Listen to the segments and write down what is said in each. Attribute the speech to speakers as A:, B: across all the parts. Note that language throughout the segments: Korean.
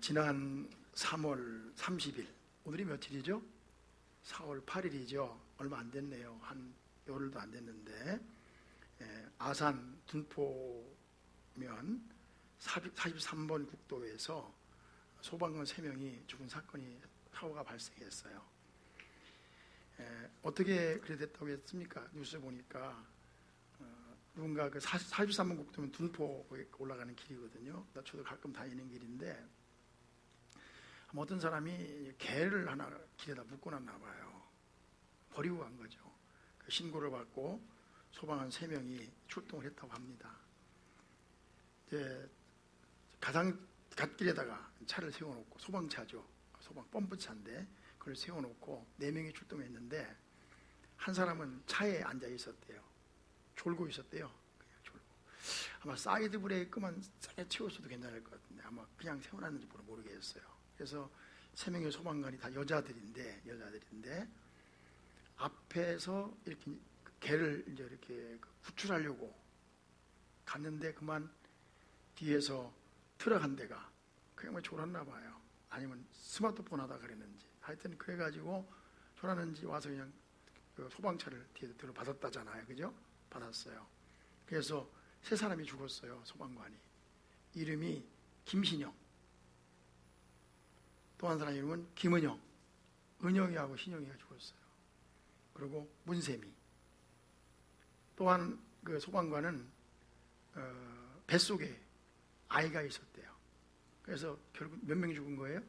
A: 지난 3월 30일, 오늘이 며칠이죠? 4월 8일이죠. 얼마 안 됐네요. 한 열흘도 안 됐는데, 아산 둔포면 43번 국도에서 소방관 3명이 죽은 사고가 발생했어요. 어떻게 그래 됐다고 했습니까? 뉴스 보니까 누군가 그 43번 국도면 둔포에 올라가는 길이거든요. 저도 가끔 다니는 길인데, 어떤 사람이 개를 하나 길에다 묶어놨나 봐요. 버리고 간 거죠. 그 신고를 받고 소방관 3명이 출동을 했다고 합니다. 이제 가장 갓길에다가 차를 세워놓고, 소방차죠. 소방 펌프차인데 그걸 세워놓고 4명이 출동했는데, 한 사람은 차에 앉아 있었대요. 졸고 있었대요. 그냥 졸고. 아마 사이드 브레이크만 세게 채웠어도 괜찮을 것 같은데 아마 그냥 세워놨는지 모르겠어요. 그래서 3명의 소방관이 다 여자들인데 앞에서 이렇게 개를 이제 이렇게 구출하려고 갔는데, 그만 뒤에서 트럭 한 대가 그냥 졸았나 봐요. 아니면 스마트폰 하다 그랬는지, 하여튼 그래가지고 졸았는지 와서 그냥 그 소방차를 뒤에서 들어받았다잖아요. 그죠? 받았어요. 그래서 3사람이 죽었어요. 소방관이. 이름이 김신영, 또 한 사람 이름은 김은영, 은영이하고 신영이가 죽었어요. 그리고 문세미. 또한 그 소방관은 뱃속에 아이가 있었대요. 그래서 결국 몇 명이 죽은 거예요?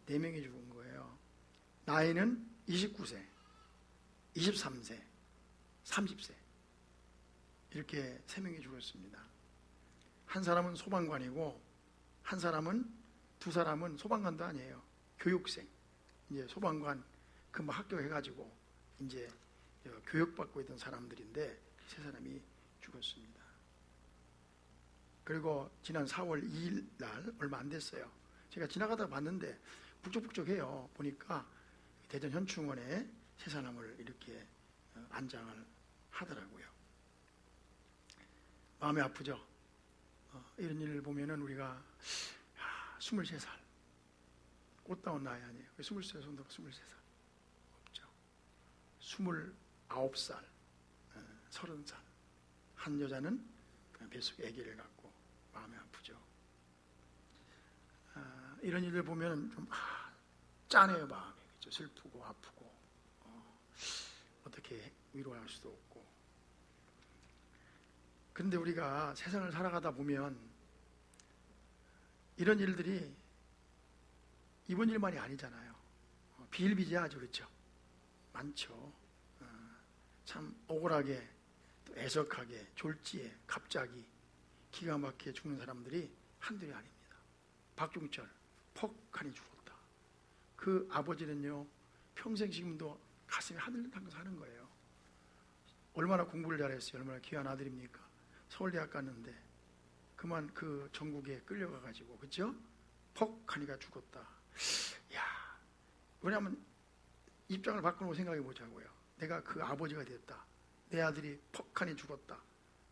A: 4명이 죽은 거예요. 나이는 29세, 23세, 30세 이렇게 3명이 죽었습니다. 한 사람은 소방관이고, 두 사람은 소방관도 아니에요. 교육생. 이제 소방관 금방 합격해가지고 이제 교육받고 있던 사람들인데 3사람이 죽었습니다. 그리고 지난 4월 2일 날 얼마 안 됐어요. 제가 지나가다가 봤는데 북적북적해요. 보니까 대전 현충원에 3사람을 이렇게 안장을 하더라고요. 마음이 아프죠. 이런 일을 보면은 우리가 23살, 꽃다운 나이 아니에요. 23살, 손들어 23살 없죠. 29살, 30살 한 여자는 그냥 뱃속에 아기를 갖고 마음이 아프죠. 이런 일을 보면 좀 짠해요. 마음이. 그렇죠? 슬프고 아프고 어떻게 위로할 수도 없고. 그런데 우리가 세상을 살아가다 보면 이런 일들이 이번 일만이 아니잖아요. 비일비재하죠. 그렇죠? 많죠. 참 억울하게, 또 애석하게, 졸지에 갑자기 기가 막히게 죽는 사람들이 한둘이 아닙니다. 박중철 퍽하니 죽었다. 그 아버지는요, 평생 지금도 가슴이 하늘하면서 하는 거예요. 얼마나 공부를 잘했어요. 얼마나 귀한 아들입니까? 서울대학 갔는데 그만 그 전국에 끌려가가지고, 그죠? 퍽하니가 죽었다. 야, 왜냐하면 입장을 바꾸고 생각해 보자고요. 내가 그 아버지가 됐다. 내 아들이 퍽하니 죽었다.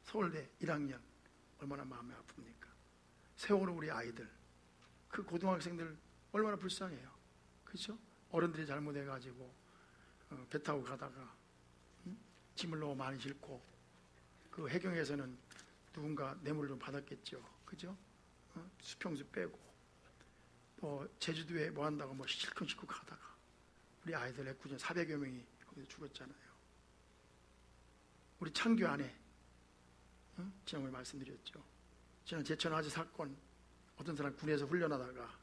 A: 서울대 1학년. 얼마나 마음이 아픕니까? 세월호 우리 아이들, 그 고등학생들 얼마나 불쌍해요. 그렇죠? 어른들이 잘못해가지고 배 타고 가다가 짐을 너무 많이 싣고, 그 해경에서는 누군가 뇌물을 좀 받았겠죠. 그죠? 수평수 빼고, 또 제주도에 뭐 한다고 뭐 실컷 가다가 우리 아이들 애꿎은 400여 명이 거기서 죽었잖아요. 우리 창교 안에 지난번에 말씀드렸죠. 지난 제천 화재 사건, 어떤 사람 군에서 훈련하다가,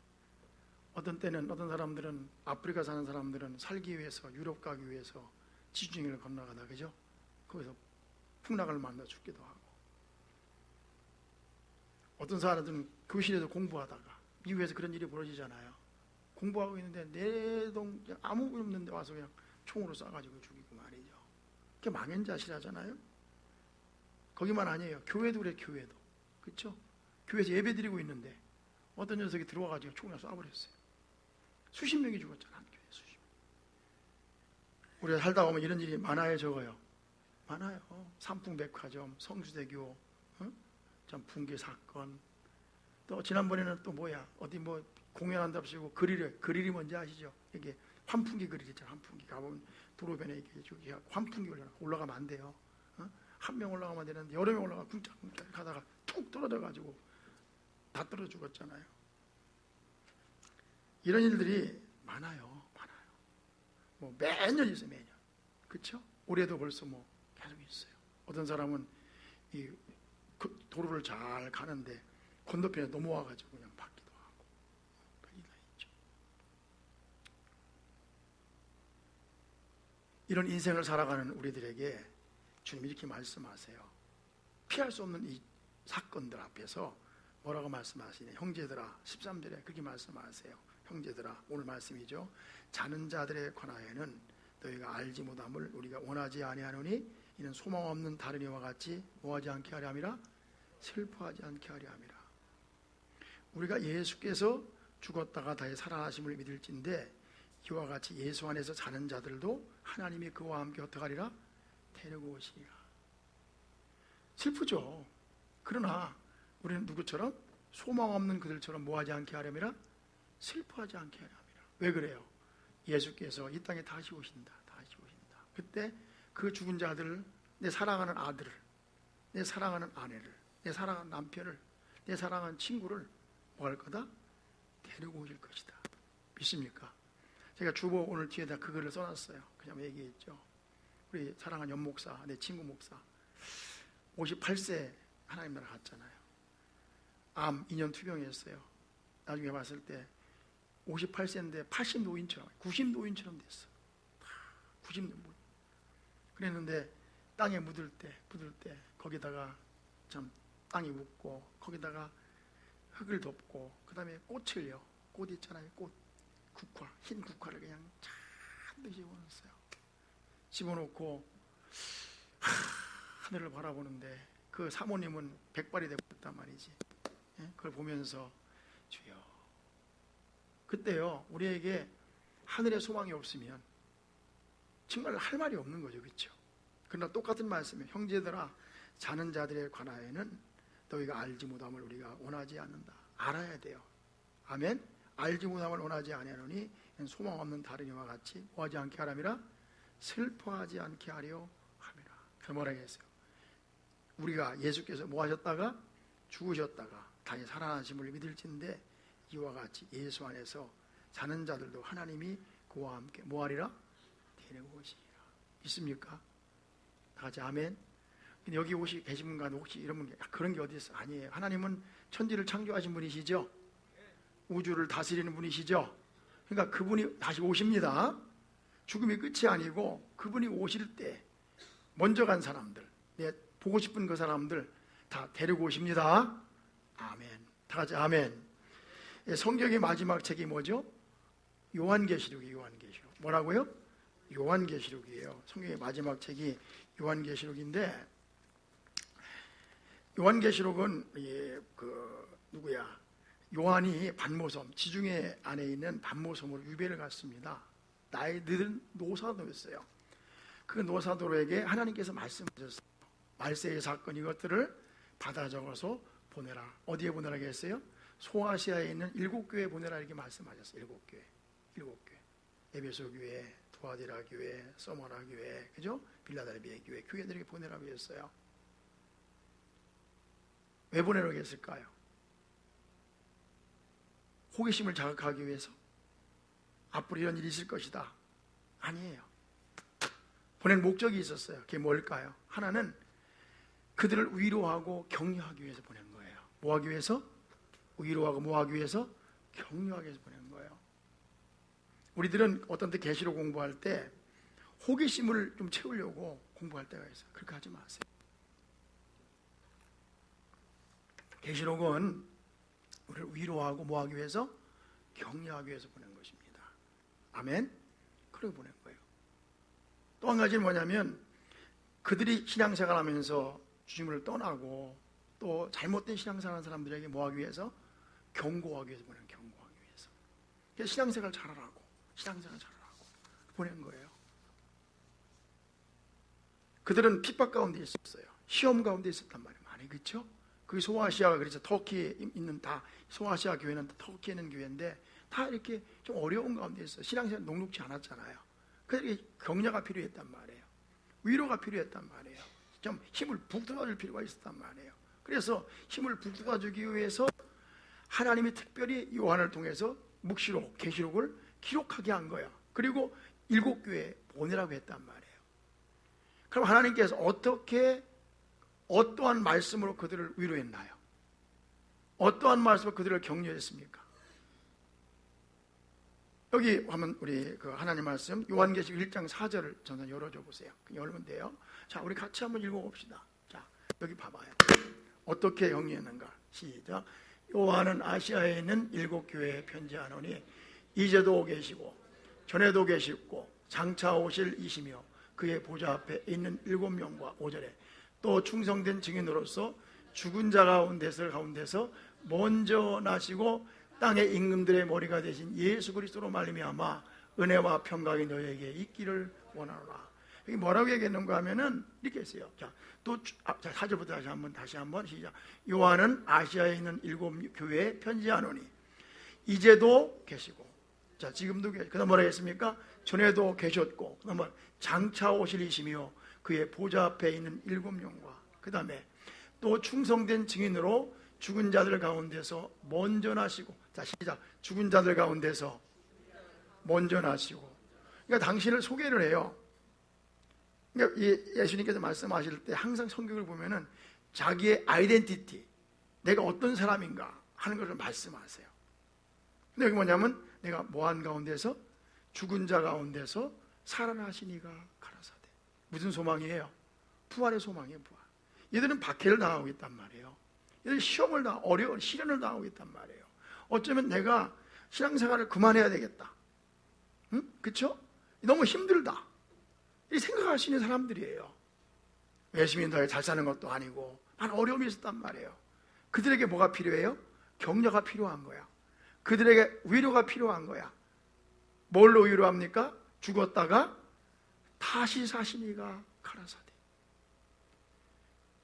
A: 어떤 사람들은, 아프리카 사는 사람들은 살기 위해서, 유럽 가기 위해서 지중해를 건너가다, 그죠? 거기서 풍락을 만나 죽기도 하고, 어떤 사람들은 교실에서 공부하다가, 미국에서 그런 일이 벌어지잖아요. 공부하고 있는데 내동 아무 일 없는데 와서 그냥 총으로 쏴가지고 죽이고 말이죠. 그게 망연자실하잖아요. 거기만 아니에요. 교회도 그래. 교회도. 그렇죠? 교회에서 예배 드리고 있는데 어떤 녀석이 들어와가지고 총을 쏴버렸어요. 수십 명이 죽었잖아. 한 교회 수십 명. 우리가 살다 보면 이런 일이 많아요, 적어요? 많아요. 삼풍백화점, 성수대교 전 붕괴 사건, 또 지난번에는 또 뭐야, 어디 뭐 공연한답시고 그릴이 뭔지 아시죠? 이게 환풍기 그릴 있잖아요. 환풍기 가보면 도로변에 이렇게 저기 환풍기 올라가면 안 돼요. 한 명 올라가면 되는데 여러 명 올라가 쿵짝쿵짝 가다가 툭 떨어져가지고 다 떨어져 죽었잖아요. 이런 일들이 많아요. 뭐 매년 있어요. 매년. 그렇죠? 올해도 벌써 뭐 계속 있어요. 어떤 사람은 이 도로를 잘 가는데 건너편에 넘어와가지고 그냥 받기도 하고 별일 다 있죠. 이런 인생을 살아가는 우리들에게 주님 이렇게 말씀하세요. 피할 수 없는 이 사건들 앞에서 뭐라고 말씀하시냐? 형제들아, 13절에 그렇게 말씀하세요. 형제들아, 오늘 말씀이죠. 자는 자들에 관하여는 너희가 알지 못함을 우리가 원하지 아니하노니 이는 소망 없는 다른 이와 같이 뭐하지 않게 하려 함이라? 슬퍼하지 않게 하려 함이라. 우리가 예수께서 죽었다가 다시 살아나심을 믿을진데 이와 같이 예수 안에서 자는 자들도 하나님이 그와 함께 어떻게 하리라? 데리고 오시리라. 슬프죠. 그러나 우리는 누구처럼? 소망 없는 그들처럼 뭐하지 않게 하려미라? 슬퍼하지 않게 하려미라. 왜 그래요? 예수께서 이 땅에 다시 오신다. 그때 그 죽은 자들, 내 사랑하는 아들을, 내 사랑하는 아내를, 내 사랑하는 남편을, 내 사랑하는 친구를 뭐 할 거다? 데리고 오실 것이다. 믿습니까? 제가 주보 오늘 뒤에다 그거를 써놨어요. 그냥 얘기했죠. 우리 사랑하는 연목사, 내 친구 목사 58세 하나님 나라 갔잖아요. 암 2년 투병했어요. 나중에 봤을 때 58세인데 80노인처럼 90노인처럼 됐어. 90노인. 그랬는데 땅에 묻을 때 거기다가 참 땅이 묻고 거기다가 흙을 덮고 그 다음에 꽃을요. 꽃 있잖아요. 꽃 국화, 흰 국화를 그냥 잔뜩 집어넣었어요. 집어넣고 하늘을 바라보는데 그 사모님은 백발이 되고 있단 말이지. 그걸 보면서 주여. 그때요 우리에게 하늘의 소망이 없으면 정말 할 말이 없는 거죠. 그렇죠? 그러나 똑같은 말씀이에요. 형제들아, 자는 자들에 관하여는 너희가 알지 못함을 우리가 원하지 않는다. 알아야 돼요. 아멘. 알지 못함을 원하지 아니하노니 소망 없는 다른 이와 같이 뭐하지 않게 하람이라? 슬퍼하지 않게 하려 함이라. 그 뭐라 했어요? 우리가 예수께서 뭐 하셨다가 죽으셨다가 다시 살아나심을 믿을진데 이와 같이 예수 안에서 자는 자들도 하나님이 그와 함께 뭐 하리라? 데리고 오시리라. 있습니까? 다 같이 아멘. 근데 여기 혹시 계신 분 가운데 혹시 이런 분 그런 게 어디 있어? 아니에요. 하나님은 천지를 창조하신 분이시죠. 우주를 다스리는 분이시죠. 그러니까 그분이 다시 오십니다. 죽음이 끝이 아니고 그분이 오실 때 먼저 간 사람들, 내 보고 싶은 그 사람들 다 데리고 오십니다. 아멘. 다 같이 아멘. 성경의 마지막 책이 뭐죠? 요한계시록이에요. 요한계시록. 뭐라고요? 요한계시록이에요. 성경의 마지막 책이 요한계시록인데 요한계시록은 요한이 반모섬, 지중해 안에 있는 반모섬으로 유배를 갔습니다. 나이 늦은 노사도였어요. 그 노사도에게 하나님께서 말씀하셨어요. 말세의 사건 이것들을 받아 적어서 보내라. 어디에 보내라고 했어요? 소아시아에 있는 7교회 보내라 이렇게 말씀하셨어요. 7교회. 에베소 교회, 두아디라 교회, 서머나 교회, 그죠? 빌라델비아 교회, 교회들에게 보내라고 했어요. 왜 보내라고 했을까요? 호기심을 자극하기 위해서? 앞으로 이런 일이 있을 것이다. 아니에요. 보낸 목적이 있었어요. 그게 뭘까요? 하나는 그들을 위로하고 격려하기 위해서 보낸 거예요. 뭐 하기 위해서? 위로하고 뭐 하기 위해서? 격려하기 위해서 보낸 거예요. 우리들은 어떤 때 계시록 공부할 때 호기심을 좀 채우려고 공부할 때가 있어요. 그렇게 하지 마세요. 계시록은 우리를 위로하고 뭐 하기 위해서? 격려하기 위해서 보낸 것입니다. 아멘? 그렇게 보낸 거예요. 또 한 가지는 뭐냐면 그들이 신앙생활 하면서 주님을 떠나고 또 잘못된 신앙생활 하는 사람들에게 뭐 하기 위해서? 경고하기 위해서 보낸 경고하기 위해서. 그래서 신앙생활 잘하라고 보낸 거예요. 그들은 핍박 가운데 있었어요. 시험 가운데 있었단 말이에요. 많이. 그렇죠? 그 소아시아가 그래서 터키에 있는 다 소아시아 교회는 터키에 있는 교회인데 다 이렇게 좀 어려운 가운데 있어. 신앙생활 녹록지 않았잖아요. 그래서 격려가 필요했단 말이에요. 위로가 필요했단 말이에요. 좀 힘을 북돋아줄 필요가 있었단 말이에요. 그래서 힘을 북돋아주기 위해서 하나님이 특별히 요한을 통해서 묵시록, 계시록을 기록하게 한 거야. 그리고 7교회에 보내라고 했단 말이에요. 그럼 하나님께서 어떠한 말씀으로 그들을 위로했나요? 어떠한 말씀으로 그들을 격려했습니까? 여기 하면 우리 그 하나님 말씀 요한계시록 1장 4절을 전선 열어줘 보세요. 열면 돼요. 자, 우리 같이 한번 읽어봅시다. 자, 여기 봐봐요. 어떻게 격려했는가? 시작. 요한은 아시아에 있는 7교회에 편지하노니 이제도 계시고 전에도 계시고 장차 오실 이시며 그의 보좌 앞에 있는 7명과 5절에 또 충성된 증인으로서 죽은 자 가운데서 먼저 나시고 땅의 임금들의 머리가 되신 예수 그리스도로 말미암아 은혜와 평강이 너에게 있기를 원하노라. 여기 뭐라고 얘기했는가 하면은 이렇게 했어요. 자, 또 4절부터 다시 한번 시작. 요한은 아시아에 있는 7교회에 편지하노니 이제도 계시고, 자, 지금도 계시고, 그다음 뭐라 했습니까? 전에도 계셨고, 그다음 장차 오실 이시며 그의 보좌 앞에 있는 7명과 그 다음에 또 충성된 증인으로 죽은 자들 가운데서 먼저 나시고, 자, 시작. 죽은 자들 가운데서 먼저 나시고, 그러니까 당신을 소개를 해요. 그러니까 예수님께서 말씀하실 때 항상 성경을 보면은 자기의 아이덴티티, 내가 어떤 사람인가 하는 것을 말씀하세요. 근데 여기 뭐냐면 내가 모한 가운데서 죽은 자 가운데서 살아나신 이가 가라사대. 무슨 소망이에요? 부활의 소망이에요. 부활. 얘들은 박해를 당하고 있단 말이에요. 얘들 시험을 어려운 시련을 당하고 있단 말이에요. 어쩌면 내가 신앙생활을 그만해야 되겠다. 응? 그렇죠? 너무 힘들다. 이 생각할 수 있는 사람들이에요. 열심히 잘 사는 것도 아니고 많은 어려움이 있었단 말이에요. 그들에게 뭐가 필요해요? 격려가 필요한 거야. 그들에게 위로가 필요한 거야. 뭘로 위로합니까? 죽었다가 다시 사시니가 가라사대.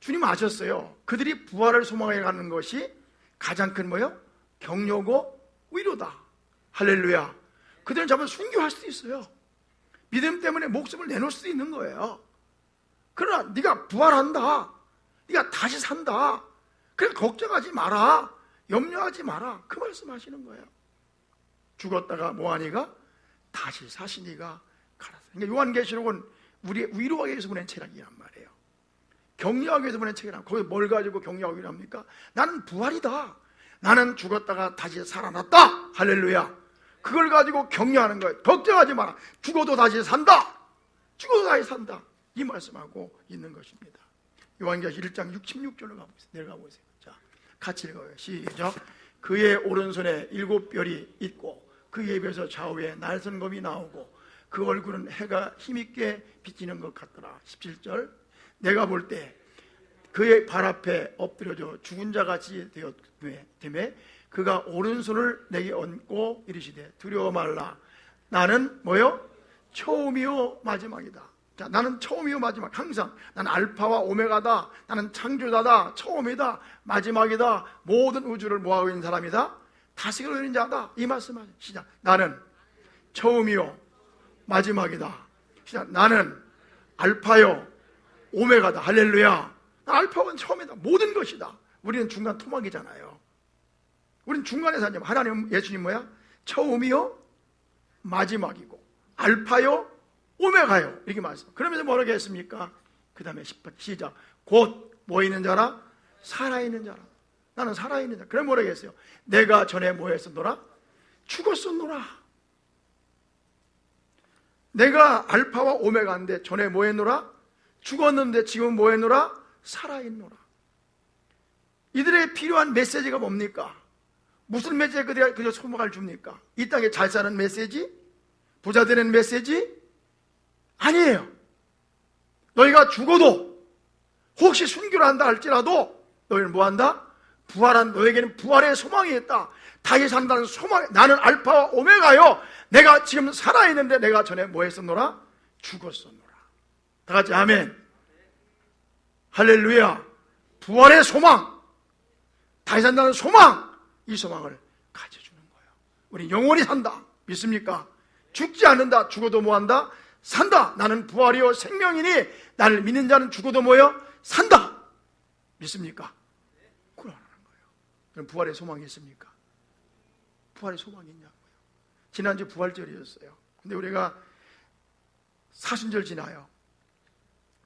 A: 주님 아셨어요. 그들이 부활을 소망해 가는 것이 가장 큰 뭐예요? 격려고 위로다. 할렐루야. 그들은 정말 순교할 수도 있어요. 믿음 때문에 목숨을 내놓을 수도 있는 거예요. 그러나 네가 부활한다, 네가 다시 산다, 그래 걱정하지 마라, 염려하지 마라, 그 말씀하시는 거예요. 죽었다가 뭐하니가 다시 사시니가 가라. 그러니까 요한계시록은 우리 위로하기 위해서 보낸 책이란 말이에요. 격려하기 위해서 보낸 책이란. 거기 뭘 가지고 격려하기 합니까? 나는 부활이다, 나는 죽었다가 다시 살아났다, 할렐루야. 그걸 가지고 격려하는 거예요. 걱정하지 마라, 죽어도 다시 산다, 죽어도 다시 산다, 이 말씀하고 있는 것입니다. 요한계시록 1장 66절로 가보세요. 내려가 보세요. 자, 같이 읽어요. 시작. 그의 오른손에 7별이 있고 그의 입에서 좌우에 날선 검이 나오고 그 얼굴은 해가 힘있게 비치는 것 같더라. 17절. 내가 볼 때 그의 발 앞에 엎드려져 죽은 자같이 되었으며 그가 오른손을 내게 얹고 이르시되 두려워 말라, 나는 뭐요? 처음이요 마지막이다. 자, 나는 처음이요 마지막. 항상 나는 알파와 오메가다, 나는 창조자다, 처음이다, 마지막이다, 모든 우주를 모아고 있는 사람이다, 다스리고 있는 자다, 이 말씀하죠. 시작. 나는 처음이요 마지막이다. 시작. 나는 알파요 오메가다. 할렐루야. 알파는 처음이다, 모든 것이다. 우리는 중간 토막이잖아요. 우리는 중간에 사냐. 하나님, 예수님 뭐야? 처음이요 마지막이고 알파요 오메가요, 이렇게 말씀. 그러면서 뭐라고 했습니까? 그 다음에 10번 시작. 곧 뭐 있는 자라? 살아있는 자라. 나는 살아있는 자. 그래 뭐라고 했어요? 내가 전에 뭐 했었노라? 죽었었노라. 내가 알파와 오메가인데 전에 뭐 했노라? 죽었는데 지금 뭐 했노라? 살아있노라. 이들에게 필요한 메시지가 뭡니까? 무슨 메시지 그저 소망을 줍니까? 이 땅에 잘 사는 메시지? 부자 되는 메시지? 아니에요. 너희가 죽어도 혹시 순교를 한다 할지라도 너희는 뭐한다? 부활한, 너에게는 부활의 소망이 있다. 다시 산다는 소망. 나는 알파와 오메가요, 내가 지금 살아있는데 내가 전에 뭐 했었노라? 죽었었노라. 다 같이 아멘. 할렐루야. 부활의 소망. 다시 산다는 소망, 이 소망을 가져주는 거예요. 우리 영원히 산다. 믿습니까? 죽지 않는다. 죽어도 뭐한다? 산다. 나는 부활이요 생명이니 나를 믿는 자는 죽어도 뭐요? 산다. 믿습니까? 그러는 거예요. 그럼 부활의 소망이 있습니까? 부활의 소망이 있냐고요. 지난주 부활절이었어요. 근데 우리가 사순절 지나요.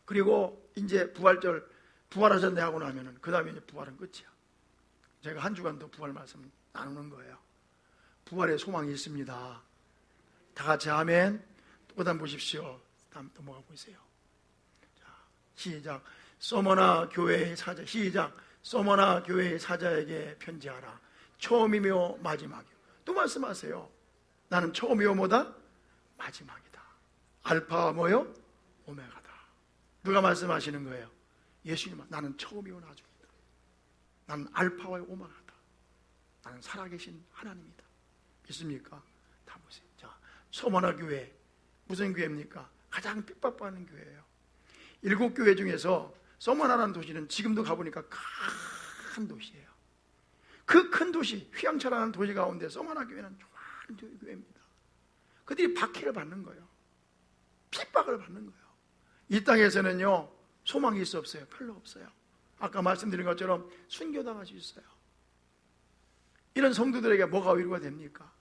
A: 그리고 이제 부활절, 부활하셨네 하고 나면은 그 다음에 이제 부활은 끝이야. 제가 한 주간 더 부활 말씀 나누는 거예요. 부활의 소망이 있습니다. 다 같이 아멘. 그 다음 보십시오. 다음 넘어가 보세요. 자, 시작. 소머나 교회의 사자. 시작. 소머나 교회의 사자에게 편지하라. 처음이며 마지막이요. 또 말씀하세요. 나는 처음이요 뭐다? 마지막이다. 알파와 뭐요? 오메가다. 누가 말씀하시는 거예요? 예수님. 나는 처음이요 나중이다. 나는 알파와 오메가다. 나는 살아계신 하나님이다. 믿습니까? 다 보세요. 자, 소머나 교회 무슨 교회입니까? 가장 핍박받는 교회예요. 7교회 중에서 소머나라는 도시는 지금도 가보니까 큰 도시예요. 그 큰 도시, 휘황차라는 도시 가운데 소머나 교회는 좋아하는 교회입니다. 그들이 박해를 받는 거예요. 핍박을 받는 거예요. 이 땅에서는요 소망이 있어 없어요? 별로 없어요. 아까 말씀드린 것처럼 순교당할 수 있어요. 이런 성도들에게 뭐가 위로가 됩니까?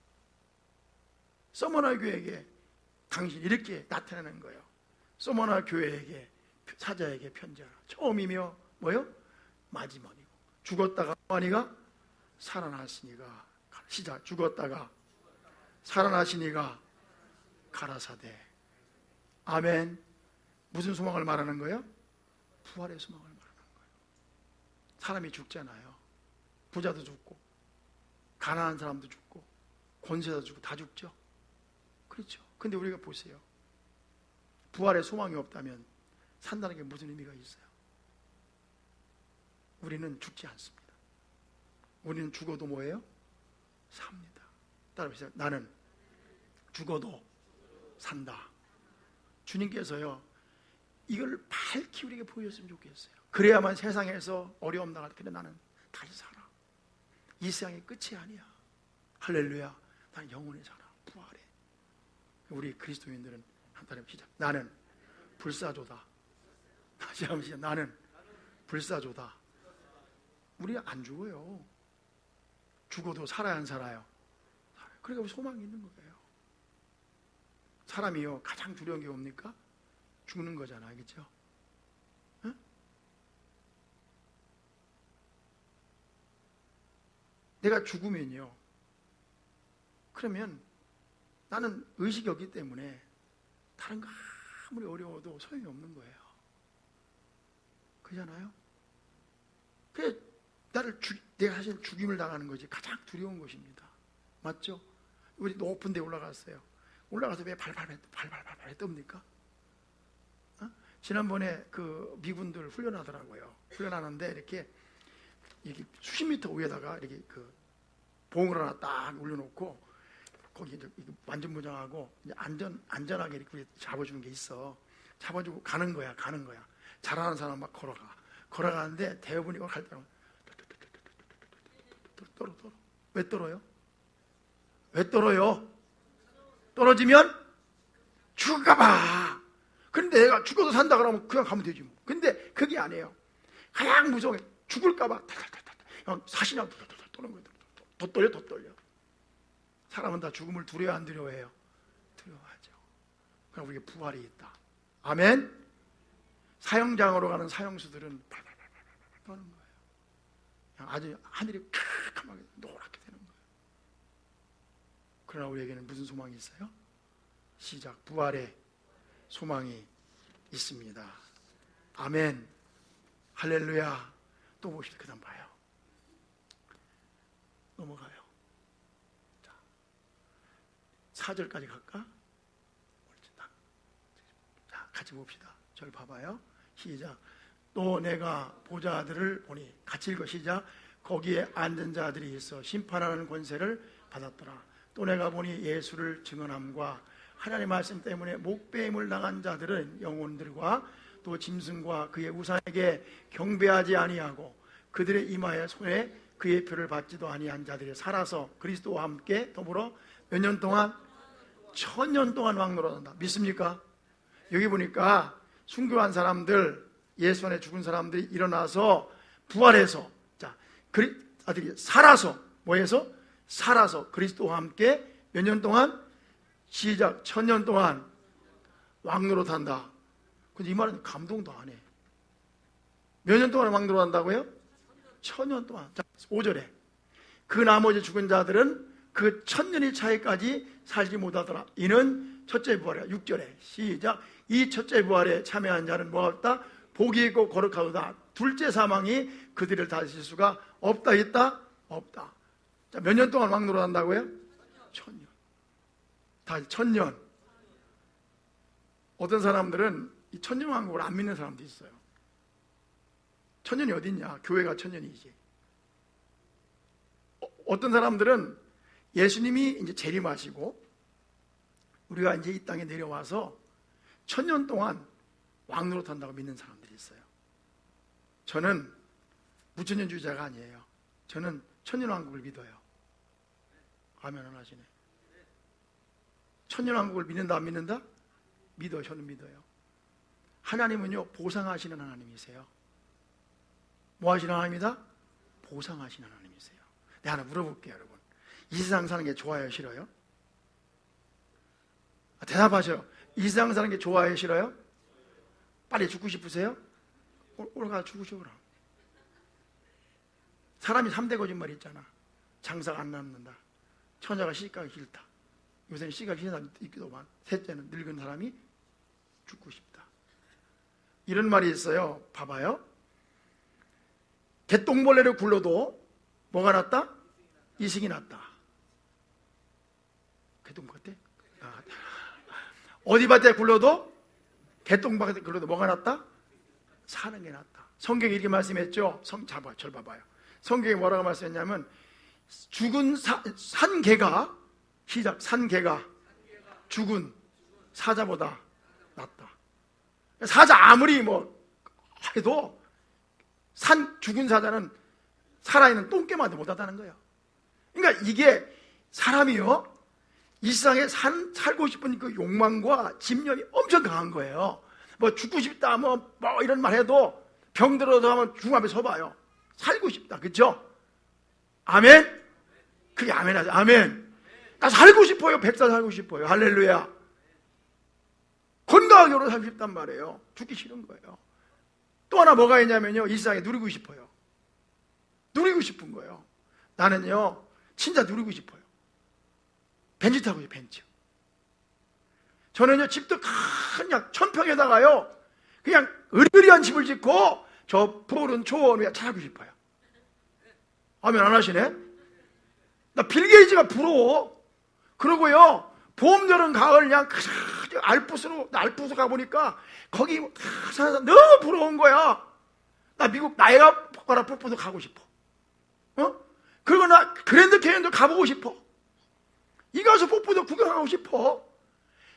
A: 소머나 교회에게 당신이 이렇게 나타나는 거예요. 소머나 교회에게 사자에게 편지하라. 처음이며 뭐요? 마지막이고 죽었다가 아니가 살아났으니가. 시작. 죽었다가 살아나시니가 가라사대. 아멘. 무슨 소망을 말하는 거예요? 부활의 소망을 말하는 거예요. 사람이 죽잖아요. 부자도 죽고 가난한 사람도 죽고 권세도 죽고 다 죽죠. 그렇죠. 근데 우리가 보세요. 부활의 소망이 없다면 산다는 게 무슨 의미가 있어요? 우리는 죽지 않습니다. 우리는 죽어도 뭐예요? 삽니다. 따라하세요. 나는 죽어도 산다. 주님께서요 이걸 밝히 우리에게 보여줬으면 좋겠어요. 그래야만 세상에서 어려움 나갈 때 근데 나는 다시 살아. 이 세상이 끝이 아니야. 할렐루야. 나는 영원히 살아. 부활해. 우리 그리스도인들은 한 사람 시작. 나는 불사조다. 다시 한번 시작. 나는 불사조다. 우리 안 죽어요. 죽어도 살아야 안 살아요? 그러니까 소망이 있는 거예요. 사람이요 가장 두려운 게 뭡니까? 죽는 거잖아요. 그렇죠? 응? 내가 죽으면요 그러면 나는 의식이 없기 때문에 다른 거 아무리 어려워도 소용이 없는 거예요. 그렇잖아요? 그래 내가 사실 죽임을 당하는 것이 가장 두려운 것입니다. 맞죠? 우리 높은 데 올라갔어요. 올라가서 왜 발발발 떱니까? 어? 지난번에 그 미군들 훈련하더라고요. 훈련하는데 이렇게 수십 미터 위에다가 이렇게 그 봉을 하나 딱 올려놓고 거기 이제 완전 무장하고 이제 안전하게 이렇게 잡아주는 게 있어. 잡아주고 가는 거야. 잘하는 사람 막 걸어가는데 대부분이 갈 때는 떨어. 왜 떨어요? 왜 떨어요? 떨어지면 죽을까봐. 근데 내가 죽어도 산다 그러면 그냥 가면 되지 뭐. 근데 그게 아니에요. 가장 무서운 게 죽을까봐 사시냥 떠는 거예요. 더 떨려. 사람은 다 죽음을 두려워 안 두려워해요? 두려워하죠. 그럼 우리에게 부활이 있다. 아멘. 사형장으로 가는 사형수들은 발발발 떠는 거예요. 아주 하늘이 캄캄하게 노랗게 되는 거예요. 그러나 우리에게는 무슨 소망이 있어요? 시작. 부활의 소망이 있습니다. 아멘. 할렐루야. 또 보십시오. 그 다음 봐요. 넘어가요. 자, 4절까지 갈까? 자, 같이 봅시다. 저를 봐봐요. 시작. 또 내가 보좌들을 보니, 같이 읽어. 시작. 거기에 앉은 자들이 있어 심판하는 권세를 받았더라. 또 내가 보니 예수를 증언함과 하나님의 말씀 때문에 목배임을 당한 자들은 영혼들과 또 짐승과 그의 우상에게 경배하지 아니하고 그들의 이마에 손에 그의 표를 받지도 아니한 자들이 살아서 그리스도와 함께 더불어 몇 년 동안? 1000년 동안 왕노릇한다. 믿습니까? 여기 보니까 순교한 사람들, 예수 안에 죽은 사람들이 일어나서 부활해서, 자, 아들이 살아서, 뭐해서? 살아서 그리스도와 함께 몇 년 동안? 시작, 1000년 동안 왕노릇한다. 근데 이 말은 감동도 안 해. 몇 년 동안 왕노릇한다고요? 1000년 동안. 자, 5절에 그 나머지 죽은 자들은 그 1000년의 차이까지 살지 못하더라. 이는 첫째 부활이야. 6절에 시작, 이 첫째 부활에 참여한 자는 뭐가 없다? 복이 있고 거룩하도다. 둘째 사망이 그들을 다스릴 수가 없다. 있다? 없다. 자, 몇 년 동안 왕노릇한다고요? 1000년. 다 1000년. 어떤 사람들은 이 1000년 왕국을 안 믿는 사람도 있어요. 1000년이 어디 있냐? 교회가 1000년이지. 어떤 사람들은 예수님이 이제 재림하시고 우리가 이제 이 땅에 내려와서 1000년 동안 왕노릇한다고 믿는 사람들이 있어요. 저는 무천년주의자가 아니에요. 저는 천년왕국을 믿어요. 아멘 안 하시네. 천년왕국을 믿는다 안 믿는다? 믿어요. 저는 믿어요. 하나님은요 보상하시는 하나님이세요. 뭐 하시는 하나님이다? 보상하시는 하나님이세요. 내가 하나 물어볼게요. 여러분, 이 세상 사는 게 좋아요 싫어요? 대답하셔요. 이 세상 사는 게 좋아요 싫어요? 빨리 죽고 싶으세요? 오늘 가서 죽으셔. 그럼 사람이 3대 거짓말이 있잖아. 장사가 안 남는다, 처녀가 시집가기 싫다, 요새는 시집가기 싫은 사람이 있기도만, 셋째는 늙은 사람이 죽고 싶다. 이런 말이 있어요. 봐봐요. 개똥벌레를 굴러도 뭐가 낫다? 이승이 낫다. 개똥밭에? 어디 밭에 굴러도? 개똥밭에 굴러도 뭐가 낫다? 사는 게 낫다. 성경이 이렇게 말씀했죠. 절 봐봐요. 성경이 뭐라고 말씀했냐면 죽은 산개가, 시작, 산개가 죽은 사자보다 낫다. 사자 아무리 뭐 해도 죽은 사자는 살아있는 똥개만도 못하다는 거예요. 그러니까 이게 사람이요 이 세상에 살고 싶은 그 욕망과 집념이 엄청 강한 거예요. 뭐 죽고 싶다 뭐 이런 말 해도 병들어서 하면 중앞에 서봐요. 살고 싶다. 그렇죠? 아멘? 그게 아멘 하죠. 아멘. 나 살고 싶어요. 100살 살고 싶어요. 할렐루야. 건강하게 오래 살고 싶단 말이에요. 죽기 싫은 거예요. 또 하나 뭐가 있냐면요, 이 세상에 누리고 싶어요. 누리고 싶은 거예요. 나는요 진짜 누리고 싶어요. 벤츠 타고 싶어요. 벤츠. 저는요 집도 그냥 1000평에다가요 그냥 으리으리한 집을 짓고 저 푸른 초원 위에 살고 싶어요. 아멘 안 하시네? 나 빌 게이츠가 부러워. 그러고요 봄, 여름, 가을 그냥 알프스 가보니까 거기 사는 너무 부러운 거야. 나 미국 나이아가라 폭포도 가고 싶어. 그리고 나 그랜드 캐니언도 가보고 싶어. 이가수 폭포도 구경하고 싶어.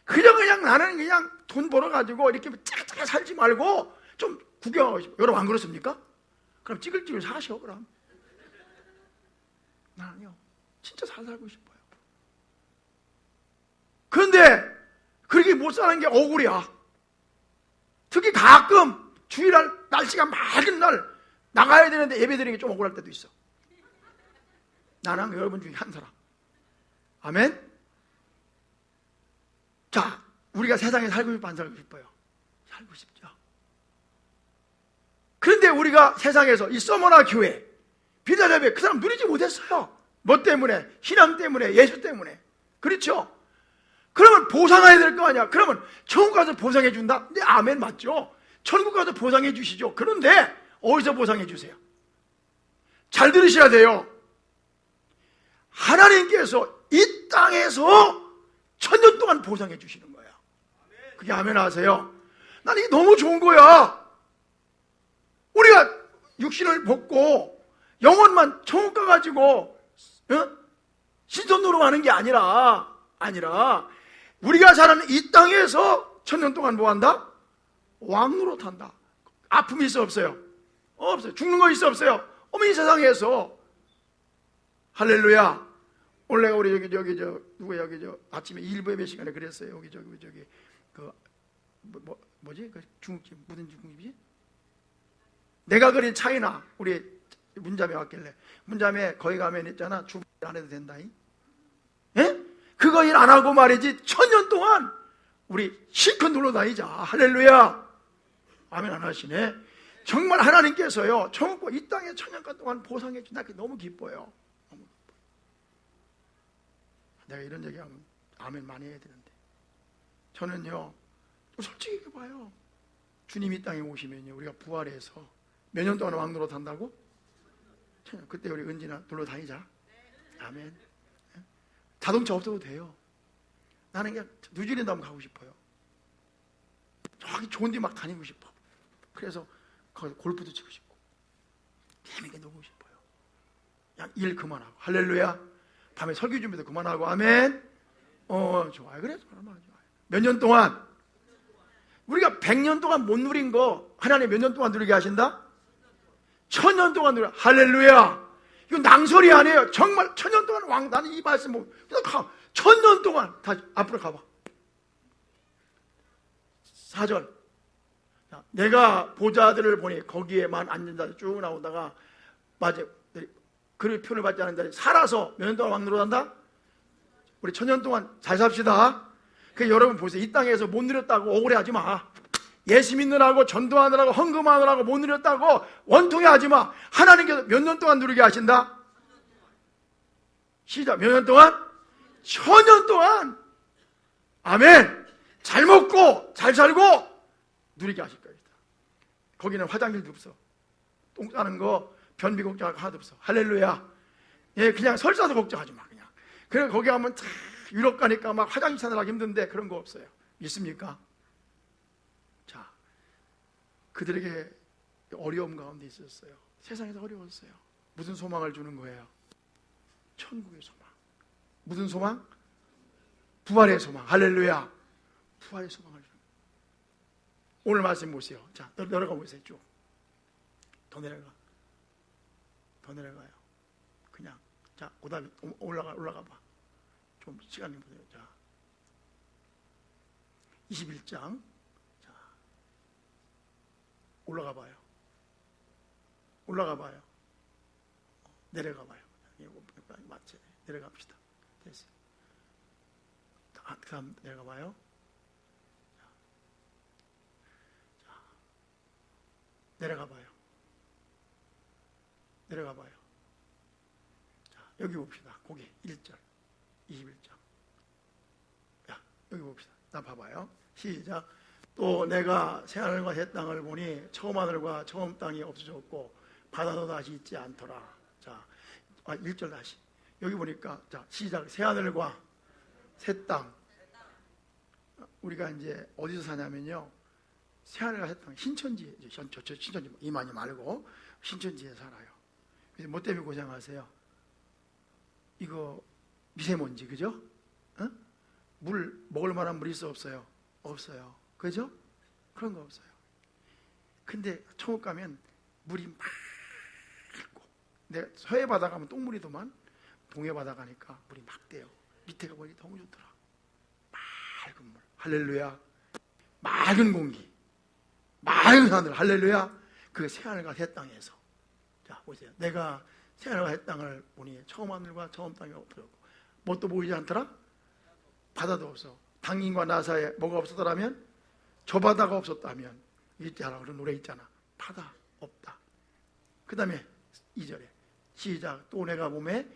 A: 그냥 나는 그냥 돈 벌어가지고 이렇게 짝짝 살지 말고 좀 구경하고 싶어. 여러분 안 그렇습니까? 그럼 찌글찌글 사셔. 그럼 나는요 진짜 잘 살고 싶어요. 그런데 그렇게 못 사는 게 억울이야. 특히 가끔 주일날 날씨가 맑은 날 나가야 되는데 예배 드리는 게 좀 억울할 때도 있어. 나랑 여러분 중에 한 사람. 아멘? 자, 우리가 세상에 살고 싶어 안 살고 싶어요? 살고 싶죠. 그런데 우리가 세상에서 이 서머나 교회, 비달예배 그 사람 누리지 못했어요. 뭐 때문에? 신앙 때문에, 예수 때문에. 그렇죠? 그러면 보상해야 될 거 아니야. 그러면 천국 가서 보상해 준다? 네, 아멘 맞죠? 천국 가서 보상해 주시죠. 그런데 어디서 보상해 주세요? 잘 들으셔야 돼요. 하나님께서 이 땅에서 1000년 동안 보상해 주시는 거야. 그게 아멘 하세요? 난 이게 너무 좋은 거야. 우리가 육신을 벗고 영혼만 천국 가가지고 신선 노름하는 게 아니라 우리가 사는 이 땅에서 1000년 동안 뭐 한다? 왕노릇한다. 아픔이 있어 없어요? 없어요. 죽는 거 있어 없어요? 어머 이 세상에서 할렐루야. 오늘 내가 우리 여기 누구 여기 아침에 일부 예배 시간에 그랬어요. 여기 그 뭐지? 그 중국집 무슨 중국집이지? 내가 그린 차이나 우리 문자매 왔길래 문자매 거기 가면 있잖아 주부 안 해도 된다잉. 예? 그거 일 안 하고 말이지 1000년 동안 우리 실컷 놀러 다니자. 할렐루야. 아멘 안 하시네. 정말 하나님께서요 처음부터 이 땅에 1000년간 동안 보상해 준다. 그게 너무 기뻐요. 너무 기뻐요. 내가 이런 얘기하면 아멘 많이 해야 되는데 저는요 솔직히 봐요. 주님이 이 땅에 오시면요 우리가 부활해서 몇 년 동안 왕노릇 한다고? 그때 우리 은진아 놀러 다니자. 아멘. 자동차 없어도 돼요. 나는 그냥 뉴질랜드 한번 가고 싶어요. 저기 좋은 데 막 다니고 싶어. 그래서 거기 골프도 치고 싶고 재밌게 놀고 싶어요. 그냥 일 그만하고 할렐루야. 밤에 설교 준비도 그만하고 아멘. 좋아요. 그래서 얼마나 좋아요. 몇 년 동안 우리가 100년 동안 못 누린 거 하나님 몇 년 동안 누리게 하신다? 1000년 동안 누려. 할렐루야. 이거 낭설이 아니에요. 정말 1000년 동안 왕. 나는 이 말씀 뭐 그냥 가. 1000년 동안 다 앞으로 가봐. 4절. 내가 보좌들을 보니 거기에만 앉은 자들 쭉 나오다가 맞아. 그를 표를 받지 않은 자들이 살아서 몇 년 동안 왕 노릇한다? 우리 1000년 동안 잘 삽시다. 그 여러분 보세요. 이 땅에서 못 누렸다고 억울해하지 마. 예수 믿느라고 전도하느라고 헌금하느라고 못 누렸다고 원통해하지 마. 하나님께서 몇 년 동안 누리게 하신다? 시작. 몇 년 동안? 1000년 동안. 아멘. 잘 먹고 잘 살고 누리게 하실 거예요. 거기는 화장실도 없어. 똥 싸는 거 변비 걱정할 거 하나도 없어. 할렐루야. 예, 그냥 설사도 걱정하지 마. 그냥. 그래 거기 가면 참 유럽 가니까 막 화장실 찾느라 힘든데 그런 거 없어요. 믿습니까? 자, 그들에게 어려움 가운데 있었어요. 세상에서 어려웠어요. 무슨 소망을 주는 거예요? 천국의 소망. 무슨 소망? 부활의 소망. 할렐루야. 부활의 소망을 주는 거예요. 오늘 말씀 보세요. 자, 내려가 보세요. 쭉. 더 내려가. 더 내려가요. 그냥. 자, 그 다음에 올라가 봐. 좀 시간이 보세요. 자, 21장. 자, 올라가 봐요. 올라가 봐요. 내려가 봐요. 맞지? 내려갑시다. 됐어요. 그 다음 내려가 봐요. 자, 내려가 봐요. 내려가 봐요. 자, 여기 봅시다. 거기 1절. 21장. 야, 여기 봅시다. 나 봐봐요. 시작. 또 내가 새하늘과 새 땅을 보니 처음 하늘과 처음 땅이 없어졌고 바다도 다시 있지 않더라. 자, 1절 다시. 여기 보니까 자, 시작. 새하늘과 새 땅. 우리가 이제 어디서 사냐면요. 새하늘과 새 땅. 신천지. 신천지 이만이 말고 신천지에 살아요. 그래서 뭐 때문에 고생하세요? 이거 미세먼지, 그죠? 어? 물, 먹을 만한 물 있어 없어요? 없어요. 그죠? 그런 거 없어요. 근데 천국 가면 물이 맑고, 내가 서해 바다 가면 똥물이더만 동해 바다 가니까 물이 맑대요. 밑에가 보니 너무 좋더라. 맑은 물. 할렐루야. 맑은 공기. 맑은 하늘. 할렐루야. 그 새하늘과 새 땅에서. 자, 보세요. 내가 새하늘과 새 땅을 보니 처음 하늘과 처음 땅이 없어졌고 뭣도 보이지 않더라? 바다도 없어. 당신과 나 사이에 뭐가 없었더라면? 저 바다가 없었다면 있잖아. 그런 노래 있잖아. 바다 없다. 그 다음에 2절에 시작. 또 내가 보매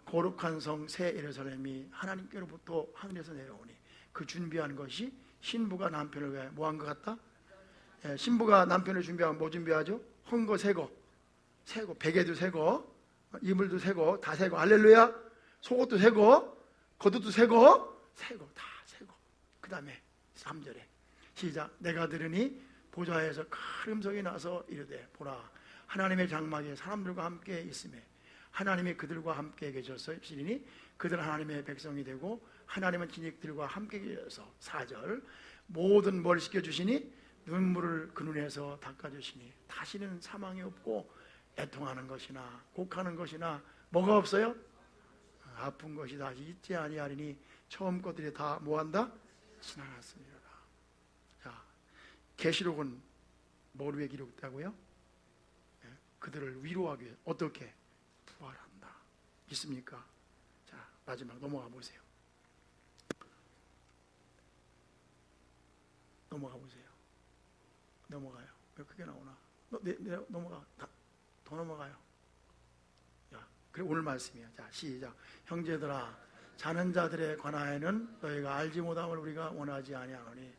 A: 거룩한 성 새 예루살렘이 하나님께로부터 하늘에서 내려오니 그 준비한 것이 신부가 남편을 위해 뭐 한 것 같다? 예, 신부가 남편을 준비하면 뭐 준비하죠? 헌거 새거, 새거, 베개도 새거, 이불도 새거, 다 새거. 할렐루야. 속옷도 새거, 겉옷도 새거, 새거, 다 새거. 그 다음에 3절에 시작. 내가 들으니 보좌에서 큰 음성이 나서 이르되 보라 하나님의 장막에 사람들과 함께 있음에 하나님이 그들과 함께 계셨으니 그들은 하나님의 백성이 되고 하나님은 진익들과 함께 계셔서 4절 모든 뭘 시켜주시니 눈물을 그 눈에서 닦아주시니 다시는 사망이 없고 애통하는 것이나 곡하는 것이나 뭐가 없어요? 아픈 것이 다시 있지 아니하리니 처음 것들이 다 뭐한다? 지나갔으리라. 자, 계시록은 뭘 위해 기록됐다고요? 그들을 위로하기 위해 어떻게? 부활한다. 있습니까? 자, 마지막 넘어가 보세요. 넘어가 보세요. 넘어가요. 왜 크게 나오나? 넘어가. 더 넘어가요. 자, 그래 오늘 말씀이야. 자, 시작. 형제들아, 자는 자들에 관하여는 너희가 알지 못함을 우리가 원하지 아니하노니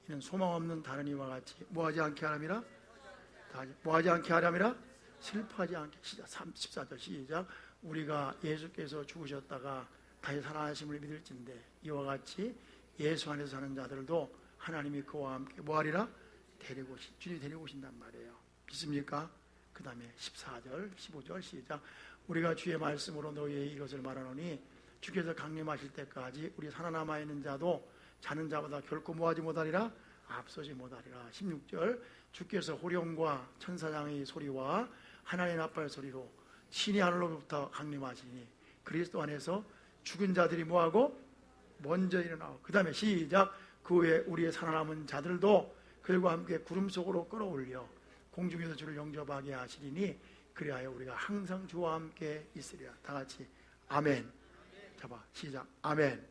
A: 이는 소망 없는 다른 이와 같이 뭐하지 않게 하람이라? 뭐하지 않게 하람이라? 슬퍼하지 않게. 시작. 14절 시작. 우리가 예수께서 죽으셨다가 다시 살아나심을 믿을진대 이와 같이 예수 안에서 사는 자들도 하나님이 그와 함께 뭐하리라? 주님이 데리고 오신단 말이에요. 믿습니까? 그 다음에 14절 15절 시작. 우리가 주의 말씀으로 너희의 이것을 말하노니 주께서 강림하실 때까지 우리 살아남아 있는 자도 자는 자보다 결코 뭐하지 못하리라? 앞서지 못하리라. 16절 주께서 호령과 천사장의 소리와 하나님의 나팔 소리로 신이 하늘로부터 강림하시니 그리스도 안에서 죽은 자들이 뭐하고? 먼저 일어나고. 그 다음에 시작. 그 후에 우리의 살아남은 자들도 그들과 함께 구름 속으로 끌어올려 공중에서 주를 영접하게 하시리니 그리하여 우리가 항상 주와 함께 있으리라. 다 같이 아멘. 잡아 시작. 아멘.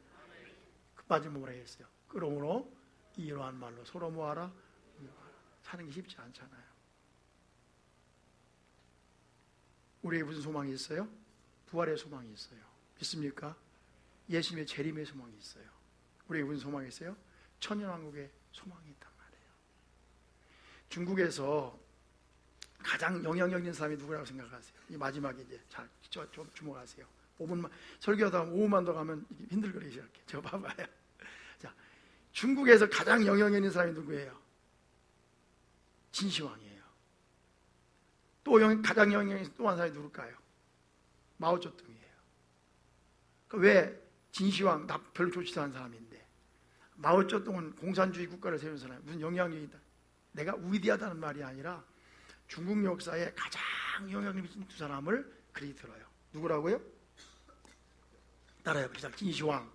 A: 그 빠진 뭐라 했어요? 그러므로 이러한 말로 서로 뭐하라? 사는 게 쉽지 않잖아요. 우리에게 무슨 소망이 있어요? 부활의 소망이 있어요. 믿습니까? 예수님의 재림의 소망이 있어요. 우리에게 무슨 소망이 있어요? 천년왕국의 소망이 있단 말이에요. 중국에서 가장 영향력 있는 사람이 누구라고 생각하세요? 이 마지막에 이제 좀 주목하세요. 5분만 설교하다 5분만 더 가면 힘들거리죠. 이렇게 저 봐봐요. 자, 중국에서 가장 영향력 있는 사람이 누구예요? 진시황이에요. 또 가장 영향력 있는 또 한 사람이 누굴까요? 마오쩌둥이에요. 왜 진시황 별로 좋지도 않은 사람인데 마오쩌둥은 공산주의 국가를 세운 사람, 무슨 영향력이 있다. 내가 위대하다는 말이 아니라 중국 역사에 가장 영향력 있는 두 사람을 그리 들어요. 누구라고요? 따라요. 시작. 진시황.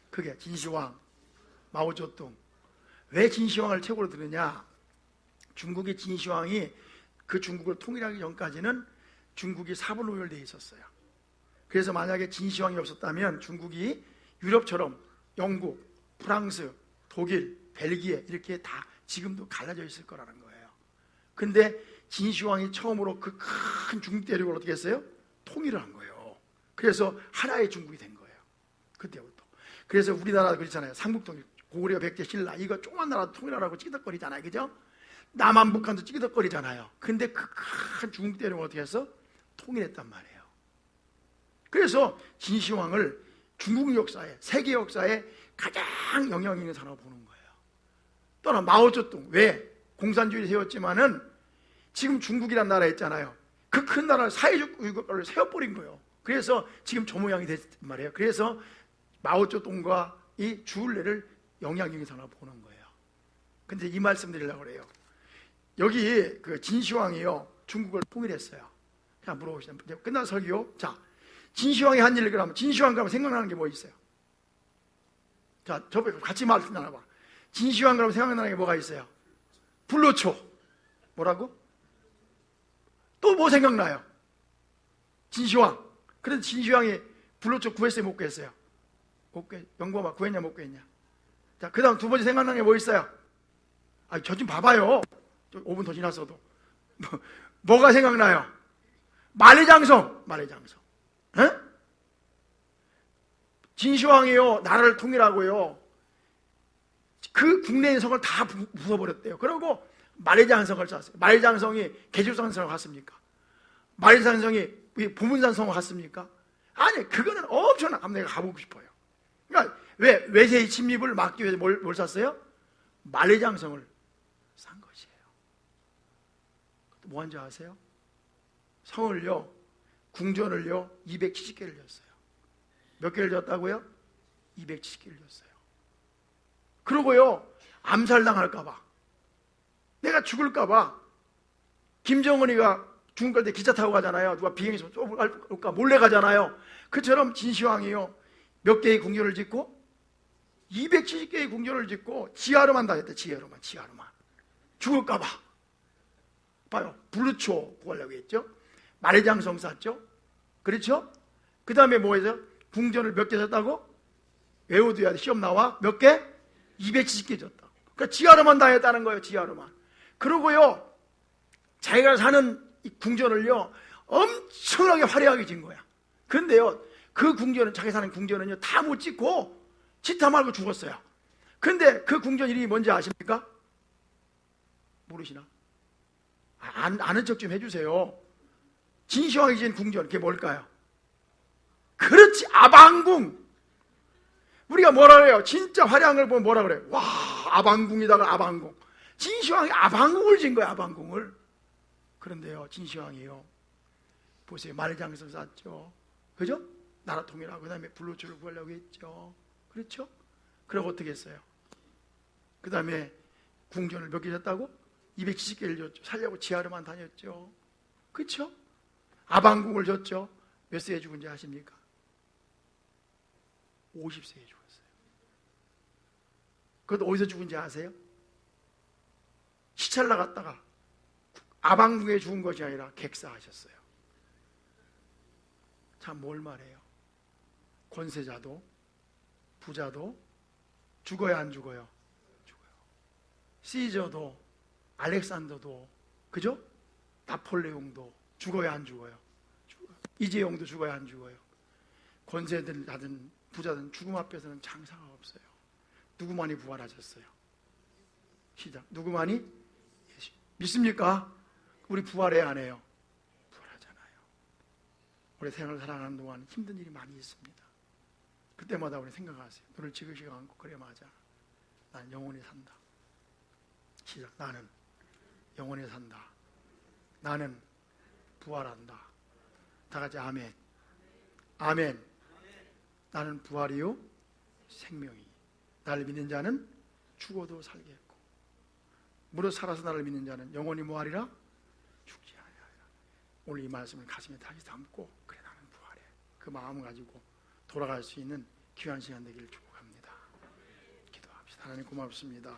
A: 그게 진시황, 마오쩌둥. 왜 진시황을 최고로 들으냐? 중국의 진시황이 그 중국을 통일하기 전까지는 중국이 사분오열되어 있었어요. 그래서 만약에 진시황이 없었다면 중국이 유럽처럼 영국, 프랑스, 독일, 벨기에 이렇게 다 지금도 갈라져 있을 거라는 거예요. 근데 진시황이 처음으로 그 큰 중국 대륙을 어떻게 했어요? 통일을 한 거예요. 그래서 하나의 중국이 된 거예요. 그때부터. 그래서 우리나라 그렇잖아요. 삼국통일, 고구려, 백제, 신라 이거 조그만 나라 통일하라고 찌덕거리잖아요. 그죠? 남한, 북한도 찌덕거리잖아요. 근데 그 큰 중국 대륙을 어떻게 했어? 통일했단 말이에요. 그래서 진시황을 중국 역사에, 세계 역사에 가장 영향 있는 사람으로 보는 거예요. 또는 마오쩌둥. 왜? 공산주의를 세웠지만은 지금 중국이란 나라 있잖아요. 그 큰 나라를 사회주의 국가를 세워버린 거예요. 그래서 지금 저 모양이 됐단 말이에요. 그래서 마오쩌둥과 이 주울레를 영향 있는 사람으로 보는 거예요. 근데 이 말씀 드리려고 그래요. 여기 그 진시황이요, 중국을 통일했어요. 그냥 물어보시면 끝난 설교. 자, 진시황이 한 일을 그러면 진시황 그러면 생각나는 게 뭐 있어요? 자, 저번에 같이 말씀 나눠봐. 진시황 그러면 생각나는 게 뭐가 있어요? 불로초. 뭐라고? 또 뭐 생각나요? 진시황. 그래서 진시황이 불로초 구했어요, 못 구했어요? 못 구했. 영범아 구했냐 못 구했냐? 자, 그 다음 두 번째 생각나는 게 뭐 있어요? 아, 저 좀 봐봐요. 5분 더 지났어도. 뭐가 생각나요? 만리장성. 만리장성. 에? 진시황이요, 나라를 통일하고요, 그 국내의 성을 다 부숴버렸대요. 그리고 만리장성을 쌓았어요. 만리장성이 개주산성을 갔습니까? 만리장성이 보문산성을 갔습니까? 아니, 그거는 엄청난, 내가 가보고 싶어요. 그러니까 왜 외세의 침입을 막기 위해서 뭘 샀어요? 만리장성을 산 것이에요. 뭐 한 줄 아세요? 성을요, 궁전을요 270개를 졌어요. 몇 개를 졌다고요? 270개를 졌어요. 그러고요, 암살당할까봐, 내가 죽을까봐 김정은이가 죽은 갈 때 기차 타고 가잖아요. 누가 비행기에서 쏘볼까 몰래 가잖아요. 그처럼 진시황이요, 몇 개의 궁전을 짓고 270개의 궁전을 짓고 지하로만 다녔대. 지하로만 죽을까 봐. 봐요. 불루초 구하려고 했죠. 말장성 쌌죠. 그렇죠? 그 다음에 뭐 해서 궁전을 몇 개 졌다고? 외워둬야 돼. 시험 나와. 몇 개? 270개 졌다. 그러니까 지하로만 다녔다는 거예요. 지하로만. 그러고요, 자기가 사는 이 궁전을요 엄청나게 화려하게 진 거야. 근데요, 그 궁전은, 자기 사는 궁전은요 다 못 짓고 짓다 말고 죽었어요. 근데 그 궁전 이름이 뭔지 아십니까? 모르시나? 아는 척 좀 해주세요. 진시황이 지은 궁전, 그게 뭘까요? 그렇지, 아방궁. 우리가 뭐라 그래요? 진짜 화려한 걸 보면 뭐라 그래요? 와, 아방궁이다가 아방궁. 진시황이 아방궁을 진 거예요. 아방궁을. 그런데요, 진시황이요, 보세요. 말장성 쌌죠. 그죠? 나라 통일하고 그 다음에 불로초를 구하려고 했죠. 그렇죠? 그리고 어떻게 했어요? 그 다음에 궁전을 몇 개 졌다고? 270개를 졌죠. 살려고 지하로만 다녔죠. 그렇죠? 아방궁을 졌죠. 몇 세에 죽은지 아십니까? 50세에 죽었어요. 그것도 어디서 죽은지 아세요? 시찰 나갔다가 아방궁에 죽은 것이 아니라 객사하셨어요. 참, 뭘 말해요? 권세자도 부자도 죽어야 안 죽어요? 죽어요. 시저도 알렉산더도, 그죠? 나폴레옹도 죽어야 안 죽어요? 죽어요. 이재용도 죽어야 안 죽어요? 권세든 하든 부자든 죽음 앞에서는 장사가 없어요. 누구만이 부활하셨어요? 시작. 누구만이? 예수. 믿습니까? 우리 부활해야 안 해요? 부활하잖아요. 우리 생을 살아가는 동안 힘든 일이 많이 있습니다. 그때마다 우리 생각하세요. 너를 지그시 않고, 그래 맞아, 난 영원히 산다. 시작. 나는 영원히 산다. 나는 부활한다. 다 같이 아멘. 아멘. 나는 부활이요 생명이. 나를 믿는 자는 죽어도 살겠고, 무릇 살아서 나를 믿는 자는 영원히 뭐하리라? 죽지 아니하리라. 오늘 이 말씀을 가슴에 다시 담고, 그래 나는 부활해, 그 마음을 가지고 돌아갈 수 있는 귀한 시간 되기를 축복합니다. 기도합시다. 하나님 고맙습니다.